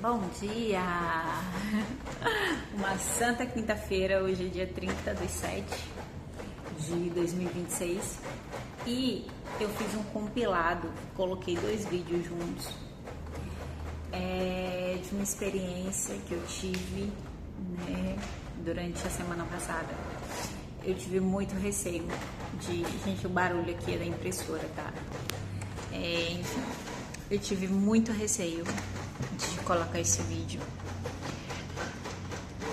Bom dia! Uma santa quinta-feira, hoje é dia 30/7 de 2026 e eu fiz um compilado, coloquei 2 vídeos juntos de uma experiência que eu tive, né, durante a semana passada. Eu tive muito receio de... Gente, o barulho aqui é da impressora, tá? Enfim, eu tive muito receio de colocar esse vídeo.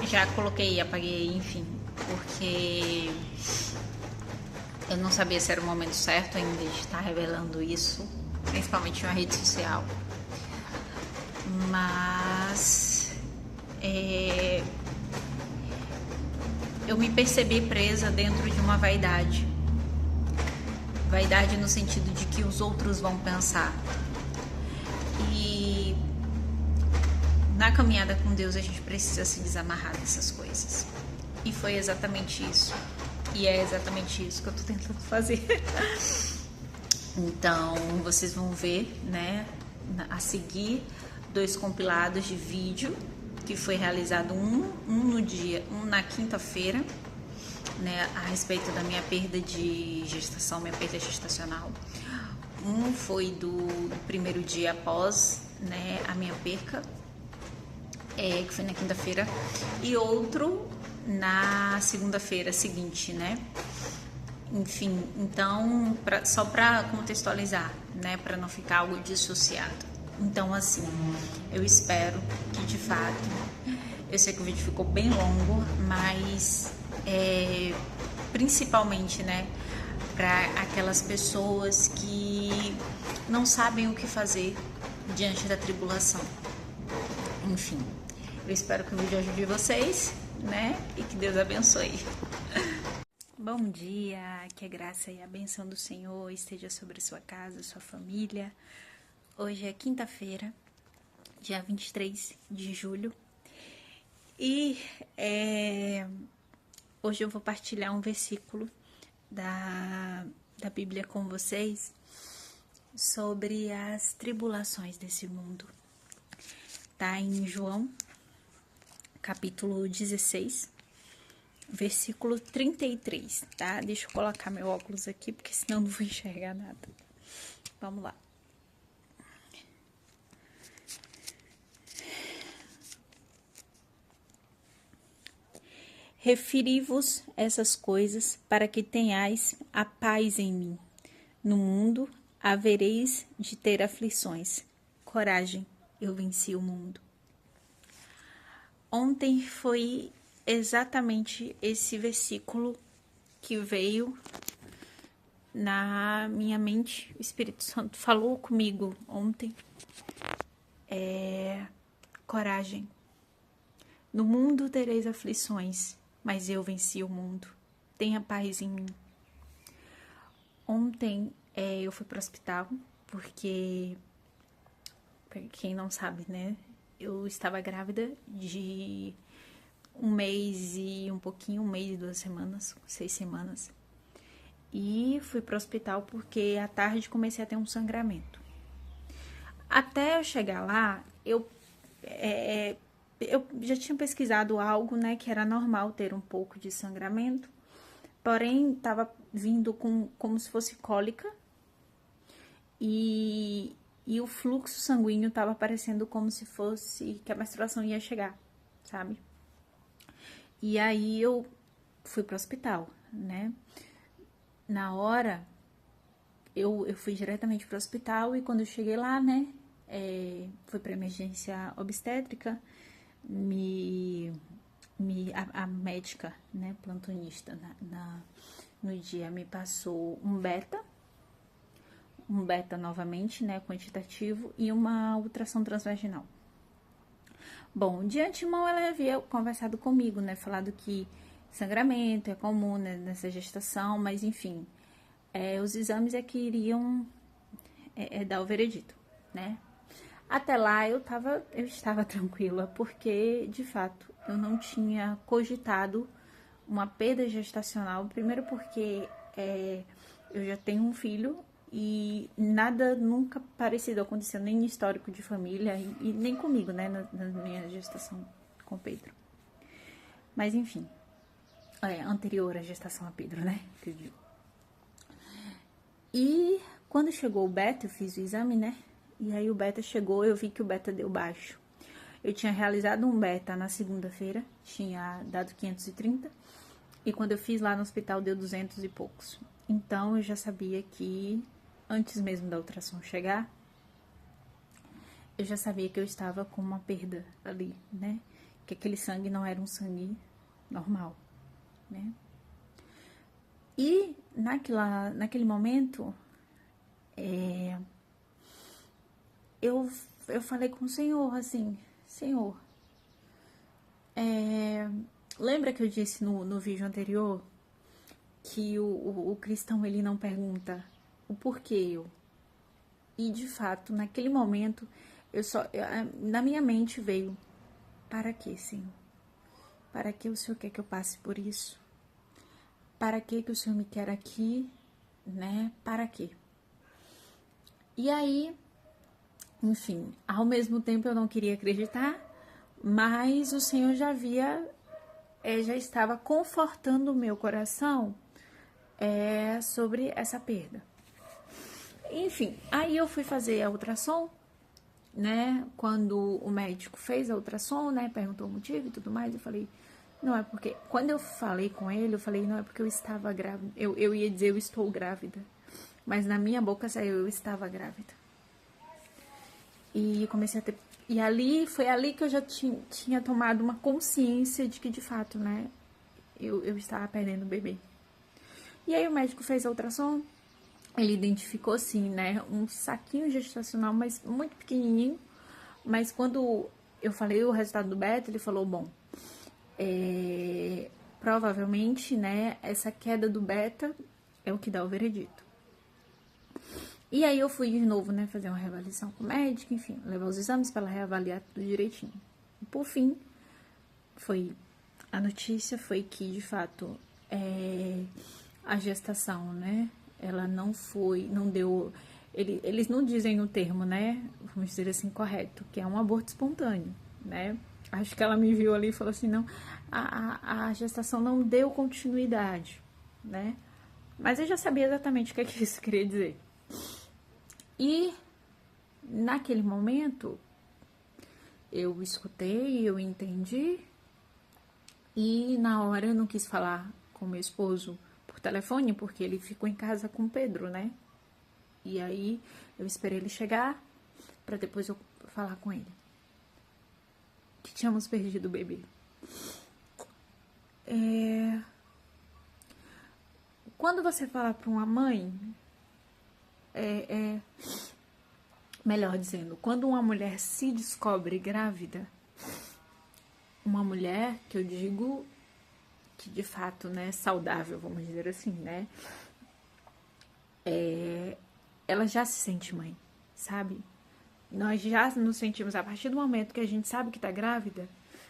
Já coloquei, apaguei, enfim, porque eu não sabia se era o momento certo ainda de estar revelando isso, principalmente em uma rede social. Mas eu me percebi presa dentro de uma vaidade. Vaidade no sentido de que os outros vão pensar. E na caminhada com Deus a gente precisa se desamarrar dessas coisas. E foi exatamente isso. E é exatamente isso que eu tô tentando fazer. Então, vocês vão ver, né, a seguir, 2 compilados de vídeo que foi realizado um na quinta-feira, né, a respeito da minha perda de gestação, minha perda gestacional. Um foi do primeiro dia após, né, a minha perca, que foi na quinta-feira, e outro na segunda-feira seguinte, né? Enfim, então, só para contextualizar, né, para não ficar algo dissociado. Então, assim, eu espero que de fato, eu sei que o vídeo ficou bem longo, mas principalmente, né, para aquelas pessoas que não sabem o que fazer diante da tribulação. Enfim, eu espero que o vídeo ajude vocês, né, e que Deus abençoe. Bom dia, que a graça e a bênção do Senhor esteja sobre sua casa, sua família. Hoje é quinta-feira, dia 23 de julho, e hoje eu vou partilhar um versículo da Bíblia com vocês sobre as tribulações desse mundo. Tá em João, capítulo 16, versículo 33, tá? Deixa eu colocar meu óculos aqui, porque senão não vou enxergar nada. Vamos lá. Referi-vos essas coisas para que tenhais a paz em mim. No mundo havereis de ter aflições. Coragem, eu venci o mundo. Ontem foi exatamente esse versículo que veio na minha mente. O Espírito Santo falou comigo ontem. Coragem. No mundo tereis aflições, mas eu venci o mundo. Tenha paz em mim. Ontem eu fui para o hospital, porque, pra quem não sabe, né, eu estava grávida de 1 mês e um pouquinho, 1 mês e 2 semanas, 6 semanas. E fui para o hospital porque à tarde comecei a ter um sangramento. Até eu chegar lá, eu já tinha pesquisado algo, né, que era normal ter um pouco de sangramento, porém estava vindo como se fosse cólica e o fluxo sanguíneo estava aparecendo como se fosse que a menstruação ia chegar, sabe? E aí eu fui para o hospital, né? Na hora, eu fui diretamente para o hospital e quando eu cheguei lá, né, fui para emergência obstétrica. A médica, né, plantonista no dia me passou um beta novamente, né, quantitativo, e uma ultrassom transvaginal. Bom, de antemão ela havia conversado comigo, né, falado que sangramento é comum, né, nessa gestação, mas enfim, os exames que iriam dar o veredito, né. Até lá eu estava tranquila, porque, de fato, eu não tinha cogitado uma perda gestacional. Primeiro porque eu já tenho um filho e nada nunca parecido aconteceu, nem no histórico de família e nem comigo, né, na minha gestação com Pedro. Mas enfim, anterior à gestação a Pedro, né, que eu digo. E quando chegou o beta, eu fiz o exame, né, e aí o beta chegou, eu vi que o beta deu baixo. Eu tinha realizado um beta na segunda-feira, tinha dado 530, e quando eu fiz lá no hospital deu 200 e poucos. Então, eu já sabia que, antes mesmo da ultrassom chegar, eu já sabia que eu estava com uma perda ali, né? Que aquele sangue não era um sangue normal, né? E, naquele momento, eu falei com o Senhor, assim, Senhor, lembra que eu disse no vídeo anterior que o cristão, ele não pergunta o porquê eu. E, de fato, naquele momento, na minha mente veio, para quê, Senhor? Para que o Senhor quer que eu passe por isso? Para que o Senhor me quer aqui, né? Para quê? E aí, enfim, ao mesmo tempo eu não queria acreditar, mas o Senhor já estava confortando o meu coração sobre essa perda. Enfim, aí eu fui fazer a ultrassom, né? Quando o médico fez a ultrassom, né? Perguntou o motivo e tudo mais, eu falei, não é porque... Quando eu falei com ele, eu falei, não é porque eu estava grávida. Eu ia dizer, eu estou grávida. Mas na minha boca saiu, eu estava grávida. E comecei a ter... E foi ali que eu já tinha tomado uma consciência de que, de fato, né? Eu estava perdendo o bebê. E aí o médico fez a ultrassom. Ele identificou, sim, né? Um saquinho gestacional, mas muito pequenininho. Mas quando eu falei o resultado do beta, ele falou, bom... provavelmente, né? Essa queda do beta é o que dá o veredito. E aí eu fui de novo, né, fazer uma reavaliação com o médico, enfim, levar os exames para ela reavaliar tudo direitinho. E por fim, a notícia foi que, de fato, a gestação, né, ela não deu, eles não dizem o termo, né, vamos dizer assim, correto, que é um aborto espontâneo, né. Acho que ela me viu ali e falou assim, não, a gestação não deu continuidade, né. Mas eu já sabia exatamente o que isso queria dizer. E naquele momento eu escutei, eu entendi, e na hora eu não quis falar com meu esposo por telefone, porque ele ficou em casa com o Pedro, né? E aí eu esperei ele chegar para depois eu falar com ele que tínhamos perdido o bebê. Quando você fala para uma mãe, melhor dizendo, quando uma mulher se descobre grávida, uma mulher que eu digo que de fato, né, saudável, vamos dizer assim, né, ela já se sente mãe, sabe? Nós já nos sentimos, a partir do momento que a gente sabe que tá grávida,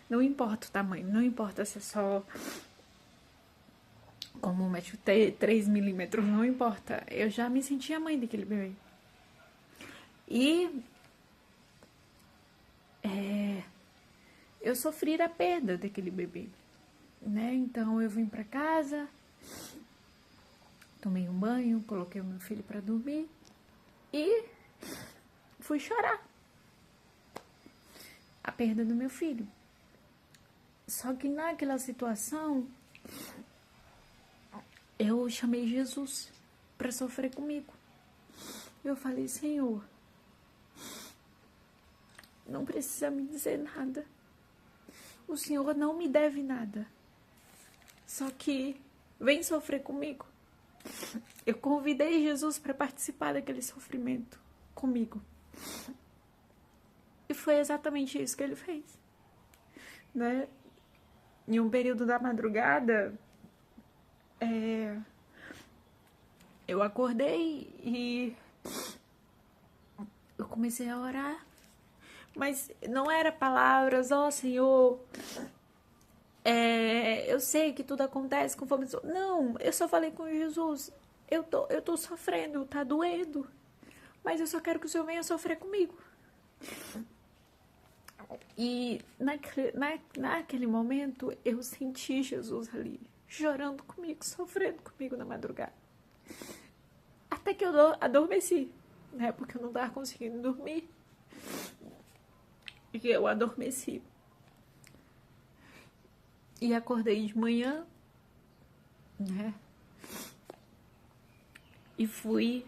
não importa o tamanho, não importa se é só como 3 milímetros, não importa, eu já me sentia mãe daquele bebê. E eu sofri a perda daquele bebê, né? Então eu vim pra casa, tomei um banho, coloquei o meu filho pra dormir e fui chorar a perda do meu filho. Só que naquela situação eu chamei Jesus pra sofrer comigo. Eu falei, Senhor, não precisa me dizer nada. O Senhor não me deve nada. Só que vem sofrer comigo. Eu convidei Jesus para participar daquele sofrimento comigo. E foi exatamente isso que ele fez, né? Em um período da madrugada, eu acordei e eu comecei a orar. Mas não era palavras, ó Senhor, eu sei que tudo acontece conforme... Não, eu só falei com Jesus, eu tô sofrendo, tá doendo, mas eu só quero que o Senhor venha sofrer comigo. E naquele momento eu senti Jesus ali, chorando comigo, sofrendo comigo na madrugada. Até que eu adormeci, né? Porque eu não tava conseguindo dormir. E eu adormeci. E acordei de manhã, né? E fui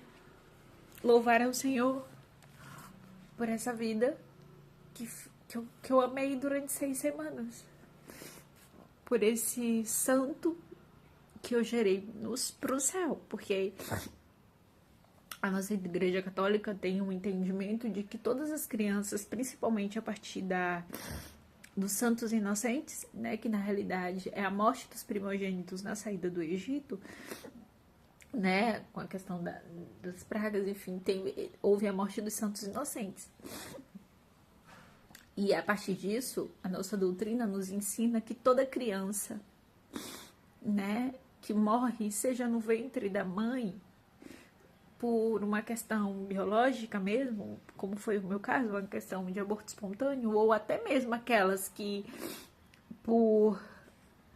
louvar ao Senhor por essa vida que eu amei durante 6 semanas. Por esse santo que eu gerei pro céu. Porque a nossa igreja católica tem um entendimento de que todas as crianças, principalmente a partir dos santos inocentes, né, que na realidade é a morte dos primogênitos na saída do Egito, né, com a questão das pragas, enfim, houve a morte dos santos inocentes. E a partir disso, a nossa doutrina nos ensina que toda criança, né, que morre, seja no ventre da mãe, por uma questão biológica mesmo, como foi o meu caso, uma questão de aborto espontâneo, ou até mesmo aquelas que,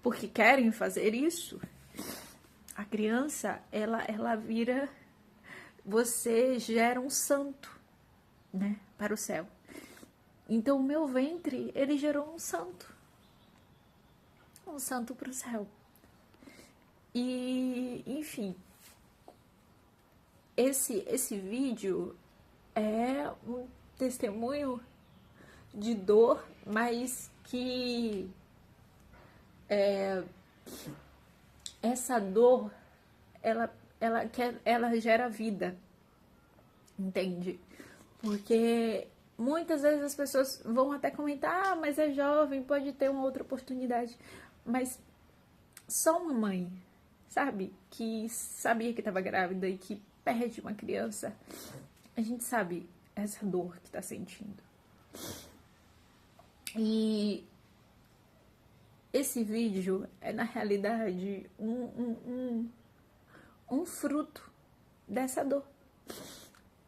porque querem fazer isso, a criança, ela vira, você gera um santo, né, para o céu. Então, o meu ventre, ele gerou um santo para o céu. E, enfim, esse vídeo é um testemunho de dor, mas que essa dor, ela gera vida, entende? Porque muitas vezes as pessoas vão até comentar, mas é jovem, pode ter uma outra oportunidade. Mas só uma mãe, sabe, que sabia que estava grávida e que perde uma criança, a gente sabe essa dor que está sentindo. E esse vídeo é, na realidade, um fruto dessa dor.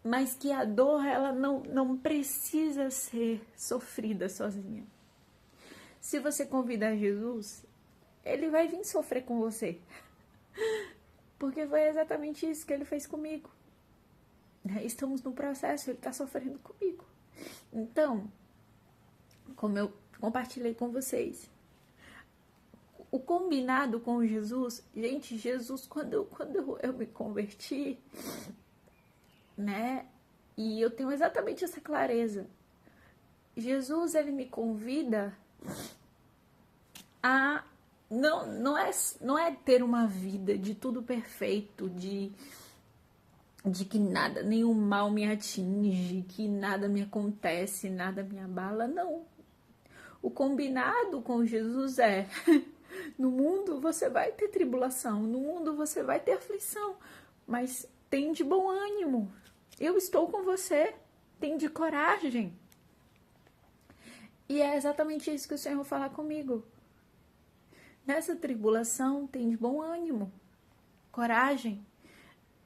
Mas que a dor, ela não precisa ser sofrida sozinha. Se você convidar Jesus, ele vai vir sofrer com você. Porque foi exatamente isso que ele fez comigo. Estamos no processo, ele está sofrendo comigo. Então, como eu compartilhei com vocês, o combinado com Jesus, gente, Jesus, quando eu me converti, né, e eu tenho exatamente essa clareza, Jesus, ele me convida a não é ter uma vida de tudo perfeito, de que nada, nenhum mal me atinge, que nada me acontece, nada me abala, não. O combinado com Jesus é: no mundo você vai ter tribulação, no mundo você vai ter aflição, mas tem de bom ânimo. Eu estou com você, tem de coragem. E é exatamente isso que o Senhor fala comigo. Nessa tribulação, tem de bom ânimo, coragem.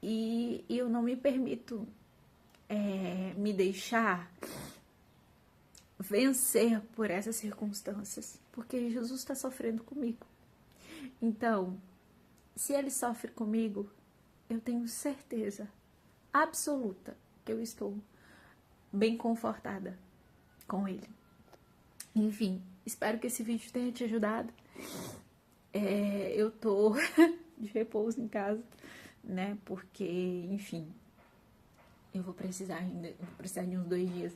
E eu não me permito me deixar vencer por essas circunstâncias, porque Jesus está sofrendo comigo. Então, se ele sofre comigo, eu tenho certeza absoluta que eu estou bem confortada com ele. Enfim, espero que esse vídeo tenha te ajudado. Eu tô de repouso em casa, né? Porque, enfim, eu vou precisar de uns 2 dias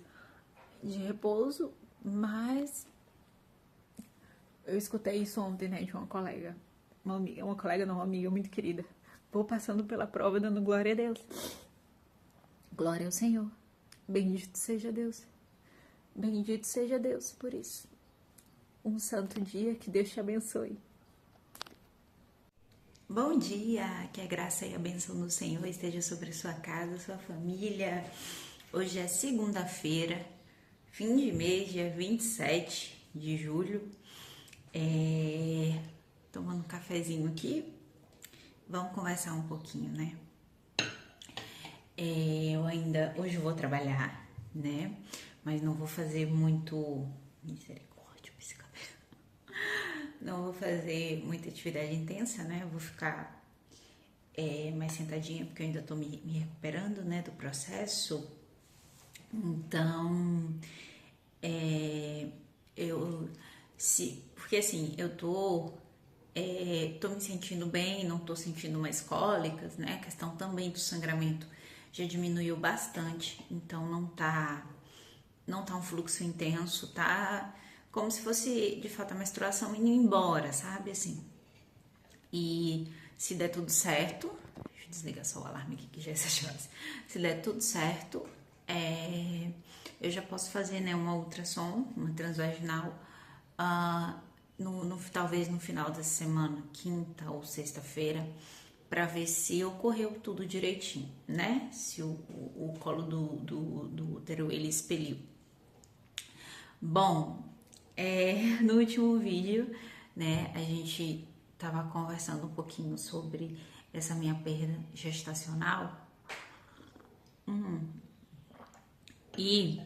de repouso, mas eu escutei isso ontem, né, de uma colega, uma amiga muito querida. Vou passando pela prova, dando glória a Deus. Glória ao Senhor. Bendito seja Deus. Bendito seja Deus por isso. Um santo dia, que Deus te abençoe. Bom dia, que a graça e a bênção do Senhor esteja sobre sua casa, sua família. Hoje é segunda-feira, fim de mês, dia 27 de julho. Tomando um cafezinho aqui, vamos conversar um pouquinho, né? Hoje eu vou trabalhar, né? Mas não vou fazer muito, misericórdia, psicanalista. Não vou fazer muita atividade intensa, né? Eu vou ficar mais sentadinha, porque eu ainda tô me recuperando, né, do processo. Então, porque assim, eu tô me sentindo bem, não tô sentindo mais cólicas, né? A questão também do sangramento já diminuiu bastante, então não tá um fluxo intenso, tá como se fosse de fato a menstruação indo embora, sabe, assim. E se der tudo certo, deixa eu desligar só o alarme aqui que já é 7 horas. Se der tudo certo, eu já posso fazer, né, uma ultrassom, uma transvaginal, talvez no final dessa semana, quinta ou sexta-feira, para ver se ocorreu tudo direitinho, né? Se o colo do útero ele expeliu. Bom, no último vídeo, né, a gente tava conversando um pouquinho sobre essa minha perda gestacional. E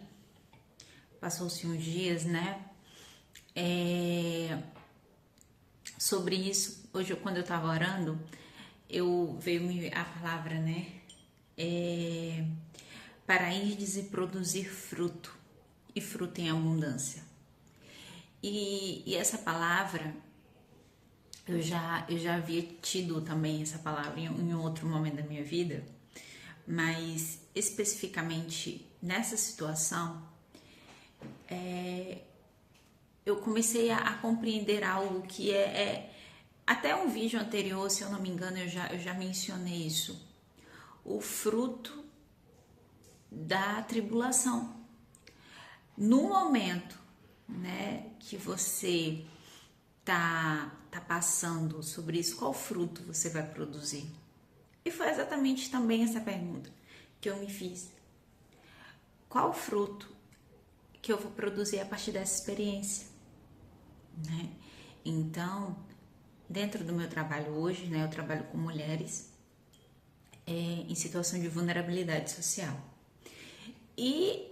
passou-se uns dias, né? Sobre isso, hoje quando eu tava orando, veio a palavra, né? Para irdes e produzir fruto, e fruto em abundância. E essa palavra, eu já havia tido também essa palavra em outro momento da minha vida, mas especificamente nessa situação, eu comecei a compreender algo que até um vídeo anterior, se eu não me engano, eu já mencionei isso. O fruto da tribulação. No momento, né, que você tá passando sobre isso, qual fruto você vai produzir? E foi exatamente também essa pergunta que eu me fiz. Qual fruto que eu vou produzir a partir dessa experiência, né? Então, dentro do meu trabalho hoje, né, eu trabalho com mulheres em situação de vulnerabilidade social. E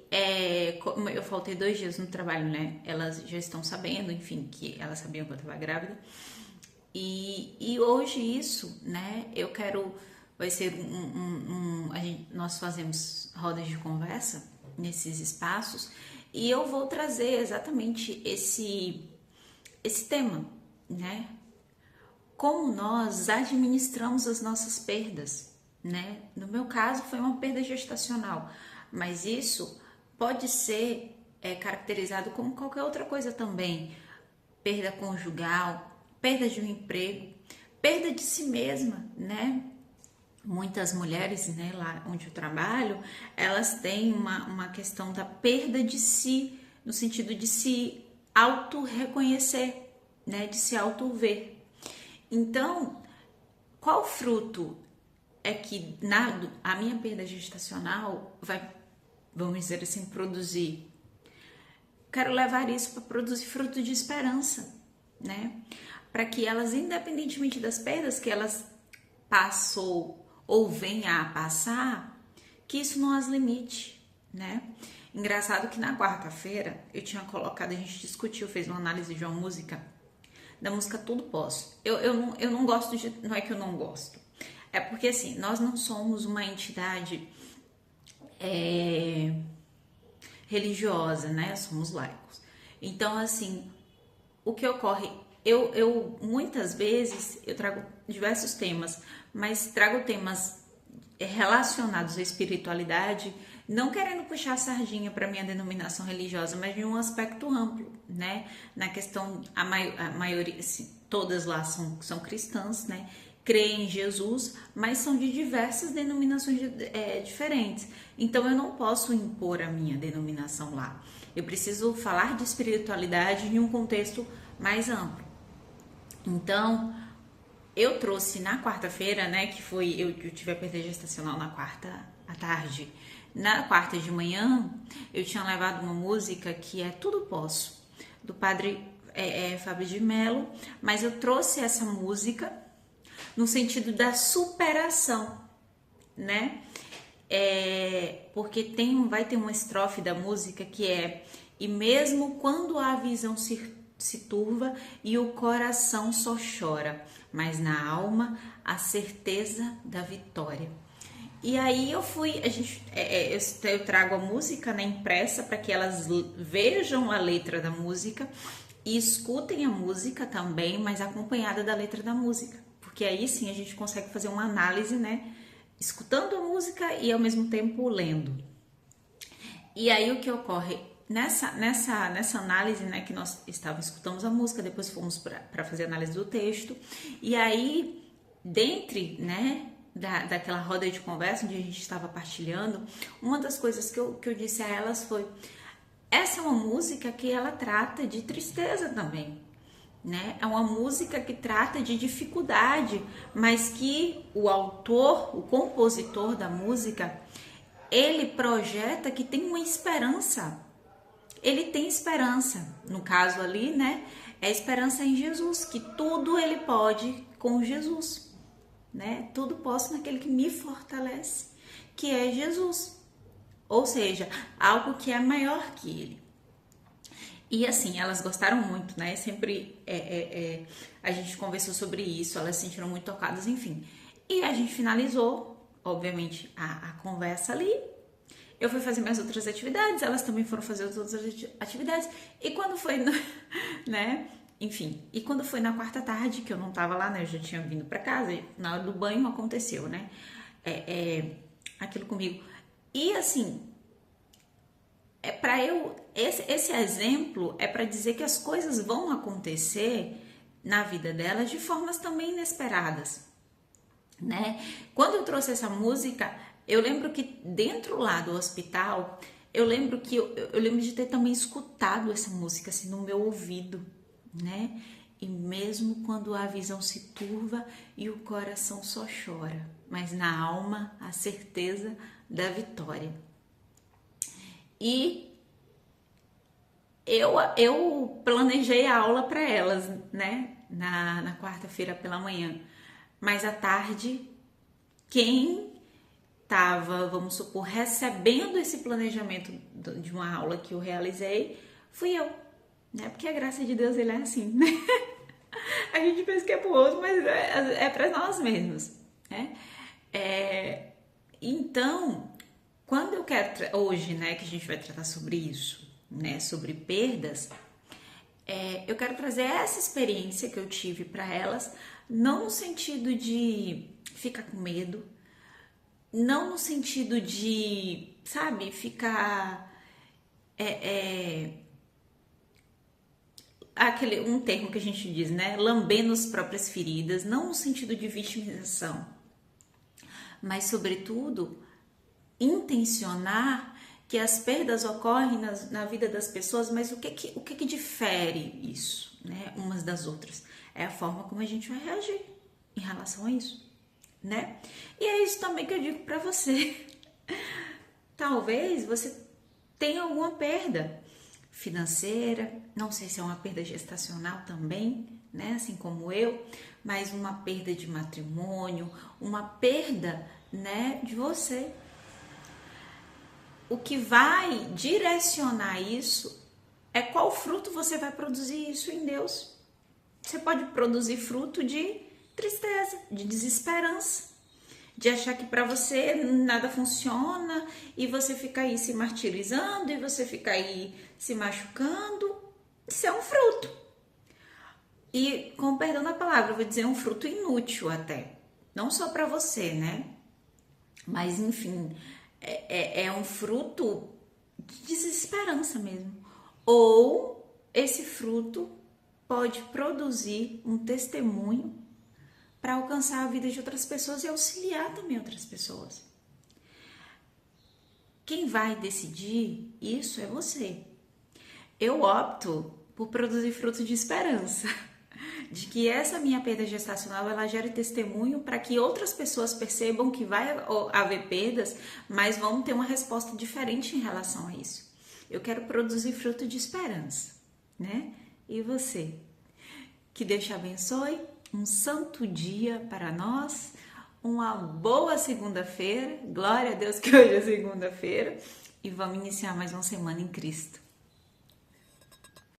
como eu faltei 2 dias no trabalho, né? Elas já estão sabendo, enfim, que elas sabiam que eu estava grávida. E hoje isso, né? Vai ser nós fazemos rodas de conversa nesses espaços e eu vou trazer exatamente esse tema, né? Como nós administramos as nossas perdas, né? No meu caso foi uma perda gestacional, mas isso pode ser caracterizado como qualquer outra coisa também. Perda conjugal, perda de um emprego, perda de si mesma, né? Muitas mulheres, né, lá onde eu trabalho, elas têm uma questão da perda de si, no sentido de se auto-reconhecer, né? De se auto-ver. Então, qual fruto é que a minha perda gestacional vai, vamos dizer assim, produzir? Quero levar isso para produzir fruto de esperança, né? Para que elas, independentemente das perdas que elas passou ou venha a passar, que isso não as limite, né? Engraçado que na quarta-feira eu tinha colocado, a gente discutiu, fez uma análise de uma música, da música Tudo Posso. Eu não gosto não é que eu não gosto, é porque assim, nós não somos uma entidade religiosa, né? Somos laicos. Então, assim, o que ocorre, eu muitas vezes eu trago diversos temas, mas trago temas relacionados à espiritualidade, não querendo puxar a sardinha para minha denominação religiosa, mas de um aspecto amplo, né? Na questão, a maioria, assim, todas lá são cristãs, né? Creem em Jesus, mas são de diversas denominações diferentes. Então eu não posso impor a minha denominação lá. Eu preciso falar de espiritualidade em um contexto mais amplo. Então, eu trouxe na quarta-feira, né, que foi, eu tive a perda gestacional na quarta à tarde. Na quarta de manhã, eu tinha levado uma música que é Tudo Posso, do padre Fábio de Mello, mas eu trouxe essa música no sentido da superação, né? porque vai ter uma estrofe da música que é: e mesmo quando a visão se turva e o coração só chora, mas na alma a certeza da vitória. E aí eu trago a música, né, impressa para que elas vejam a letra da música e escutem a música também, mas acompanhada da letra da música, porque aí sim a gente consegue fazer uma análise, né, escutando a música e ao mesmo tempo lendo. E aí o que ocorre nessa análise, né, que nós escutamos a música, depois fomos para fazer a análise do texto, e aí dentre, né, daquela roda de conversa onde a gente estava partilhando, uma das coisas que eu disse a elas foi: essa é uma música que ela trata de tristeza também, né? É uma música que trata de dificuldade, mas que o autor, o compositor da música, ele projeta que tem uma esperança. Ele tem esperança, no caso ali, né? É esperança em Jesus, que tudo ele pode com Jesus, né? Tudo posso naquele que me fortalece, que é Jesus. Ou seja, algo que é maior que ele. E assim, elas gostaram muito, né? Sempre a gente conversou sobre isso, elas se sentiram muito tocadas, enfim. E a gente finalizou, obviamente, a conversa ali. Eu fui fazer minhas outras atividades, elas também foram fazer as outras atividades. E quando foi, né? Enfim, e quando foi na quarta tarde, que eu não tava lá, né? Eu já tinha vindo pra casa, na hora do banho aconteceu, né? Aquilo comigo. E assim, esse exemplo é para dizer que as coisas vão acontecer na vida delas de formas também inesperadas, né? Quando eu trouxe essa música, eu lembro que dentro lá do hospital, eu lembro de ter também escutado essa música assim no meu ouvido, né? E mesmo quando a visão se turva e o coração só chora, mas na alma a certeza da vitória. E eu planejei a aula para elas, né? Na quarta-feira pela manhã, mas à tarde, quem estava, vamos supor, recebendo esse planejamento de uma aula que eu realizei, fui eu, né? Porque a graça de Deus, ele é assim, né? A gente pensa que é pro outro, mas é para nós mesmos, né? Então, quando eu quero, hoje, né, que a gente vai tratar sobre isso, né, sobre perdas, eu quero trazer essa experiência que eu tive para elas, não no sentido de ficar com medo, não no sentido de, sabe, ficar um termo que a gente diz, né, lambendo as próprias feridas, não no sentido de vitimização, mas sobretudo intencionar que as perdas ocorrem na vida das pessoas, mas o que difere isso, né, umas das outras? É a forma como a gente vai reagir em relação a isso, né? E é isso também que eu digo para você. Talvez você tenha alguma perda financeira, não sei se é uma perda gestacional também, né, assim como eu, mas uma perda de matrimônio, uma perda, né, de você. O que vai direcionar isso é qual fruto você vai produzir isso em Deus. Você pode produzir fruto de tristeza, de desesperança, de achar que para você nada funciona e você fica aí se martirizando e você fica aí se machucando. Isso é um fruto. E, com perdão da palavra, eu vou dizer um fruto inútil até. Não só para você, né? Mas, enfim, é um fruto de desesperança mesmo. Ou esse fruto pode produzir um testemunho para alcançar a vida de outras pessoas e auxiliar também outras pessoas. Quem vai decidir isso é você. Eu opto por produzir fruto de esperança, de que essa minha perda gestacional ela gere testemunho para que outras pessoas percebam que vai haver perdas, mas vão ter uma resposta diferente em relação a isso. Eu quero produzir fruto de esperança, né? E você? Que Deus te abençoe. Um santo dia para nós, uma boa segunda-feira. Glória a Deus que hoje é segunda-feira. E vamos iniciar mais uma semana em Cristo.